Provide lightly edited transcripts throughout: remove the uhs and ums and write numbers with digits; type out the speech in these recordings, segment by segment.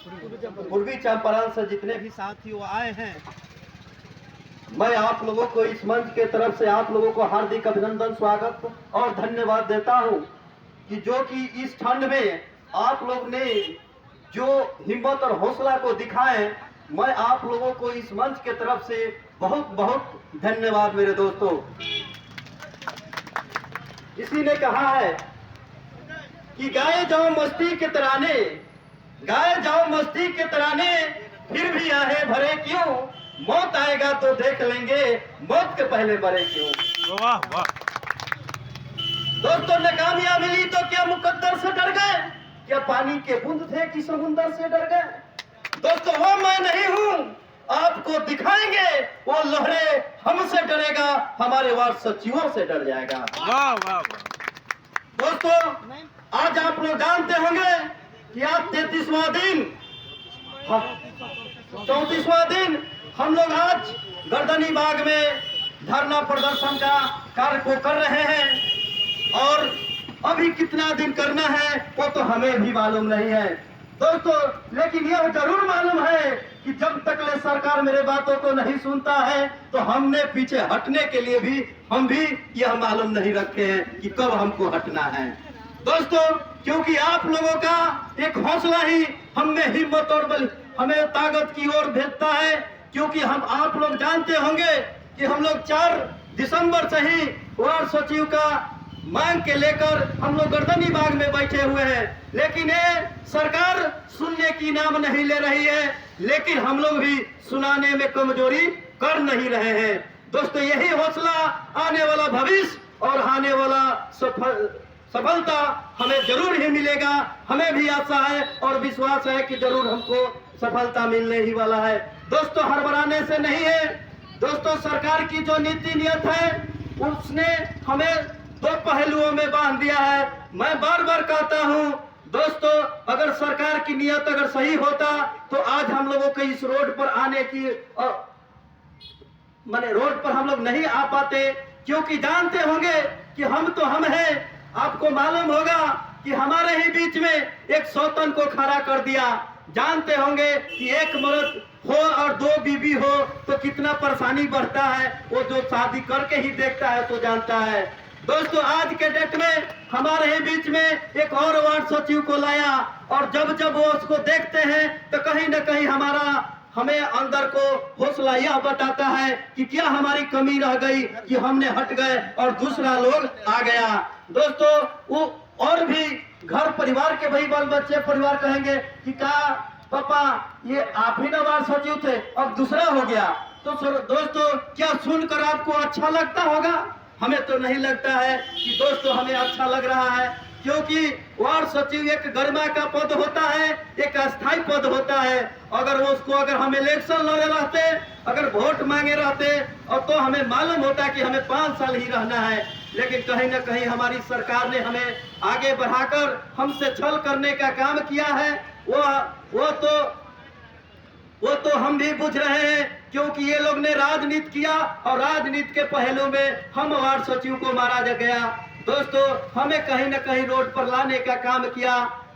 पूर्वी चंपारण से जितने भी साथी वो आए हैं, मैं आप लोगों को इस मंच के तरफ से आप लोगों को हार्दिक अभिनंदन, स्वागत और धन्यवाद देता हूं कि जो कि इस ठंड में आप लोग ने जो हिम्मत और हौसला को दिखाए, मैं आप लोगों को इस मंच के तरफ से बहुत बहुत धन्यवाद मेरे दोस्तों। इसी ने कहा है कि गाए जाओ मस्ती के तराने, गाए जाओ मस्ती के तराने, फिर भी आहे भरे क्यों, मौत आएगा तो देख लेंगे, मौत के पहले मरे क्यों। वाह वाह। दोस्तों नाकामियां मिली तो क्या मुकद्दर से डर गए, क्या पानी के बूंद थे कि समुंदर से डर गए। दोस्तों वो मैं नहीं हूं, आपको दिखाएंगे वो लोहरे हमसे डरेगा, हमारे वार्ड सचिवों से डर जाएगा। वाह वाह। दोस्तों आज आप लोग जानते होंगे कि आज 33वां दिन, 34वां दिन हम लोग आज गर्दनी बाग में धरना प्रदर्शन का कार्य को कर रहे हैं और अभी कितना दिन करना है वो तो हमें भी मालूम नहीं है दोस्तों, लेकिन यह जरूर मालूम है कि जब तक ले सरकार मेरे बातों को नहीं सुनता है तो हमने पीछे हटने के लिए भी हम भी यह मालूम नहीं रखे हैं कि कब हमको हटना है दोस्तों, क्योंकि आप लोगों का एक हौसला ही हम में हिम्मत और बल हमें ताकत की ओर भेजता है। क्योंकि हम आप लोग जानते होंगे कि हम लोग 4 दिसंबर से ही वार्ड सचिव का मांग के लेकर हम लोग गर्दनी बाग में बैठे हुए हैं, लेकिन ये सरकार सुनने की नाम नहीं ले रही है, लेकिन हम लोग भी सुनाने में कमजोरी कर नहीं रहे हैं दोस्तों। यही हौसला आने वाला भविष्य और आने वाला सफलता हमें जरूर ही मिलेगा। हमें भी आशा है और विश्वास है कि जरूर हमको सफलता मिलने ही वाला है दोस्तों। हड़बड़ाने से नहीं है दोस्तों, सरकार की जो नीति नियत है उसने हमें 2 पहलुओं में बांध दिया है। मैं बार बार कहता हूं दोस्तों, अगर सरकार की नियत अगर सही होता तो आज हम लोगों को इस रोड पर आने की माने रोड पर हम लोग नहीं आ पाते, क्योंकि जानते होंगे कि हम तो हम हैं। आपको मालूम होगा कि हमारे ही बीच में एक सौतन को खड़ा कर दिया। जानते होंगे कि एक मर्द हो और 2 बीबी हो तो कितना परेशानी बढ़ता है, वो जो शादी करके ही देखता है तो जानता है दोस्तों। आज के डेट में हमारे ही बीच में एक और वार्ड सचिव को लाया और जब जब वो उसको देखते हैं तो कहीं ना कहीं हमें अंदर को हौसला यह बताता है कि क्या हमारी कमी रह गई कि हमने हट गए और दूसरा लोग आ गया दोस्तों। वो और भी घर परिवार के भाई बाल बच्चे परिवार कहेंगे कि का पापा ये आप ही ना वार्ड सचिव थे, अब दूसरा हो गया। तो दोस्तों क्या सुनकर आपको अच्छा लगता होगा? हमें तो नहीं लगता है कि दोस्तों हमें अच्छा लग रहा है, क्योंकि वार्ड सचिव एक गरिमा का पद होता है, एक अस्थायी पद होता है। अगर अगर हम इलेक्शन लड़े रहते, अगर वोट मांगे रहते और तो हमें मालूम होता कि हमें 5 साल ही रहना है, लेकिन कहीं ना कहीं हमारी सरकार ने हमें आगे बढ़ाकर हमसे छल करने का काम किया है। वो तो हम भी बुझ रहे हैं, क्योंकि ये लोग ने राजनीति किया और राजनीति के पहलू में हम वार्ड सचिव को मारा गया दोस्तों। हमें कहीं ना कहीं रोड पर लाने का काम किया।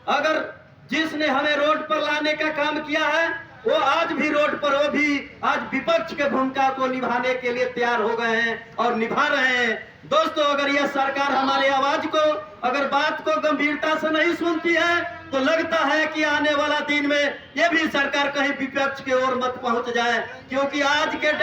अगर जिसने हमें रोड पर लाने का काम किया है वो आज भी रोड पर, वो भी आज विपक्ष के भूमिका को निभाने के लिए तैयार हो गए हैं और निभा रहे हैं दोस्तों। अगर यह सरकार हमारी आवाज को, अगर बात को गंभीरता से नहीं सुनती है तो लगता है कि आने वाला दिन में ये भी सरकार कहीं विपक्ष की ओर मत पहुंच जाए, क्योंकि आज के डेट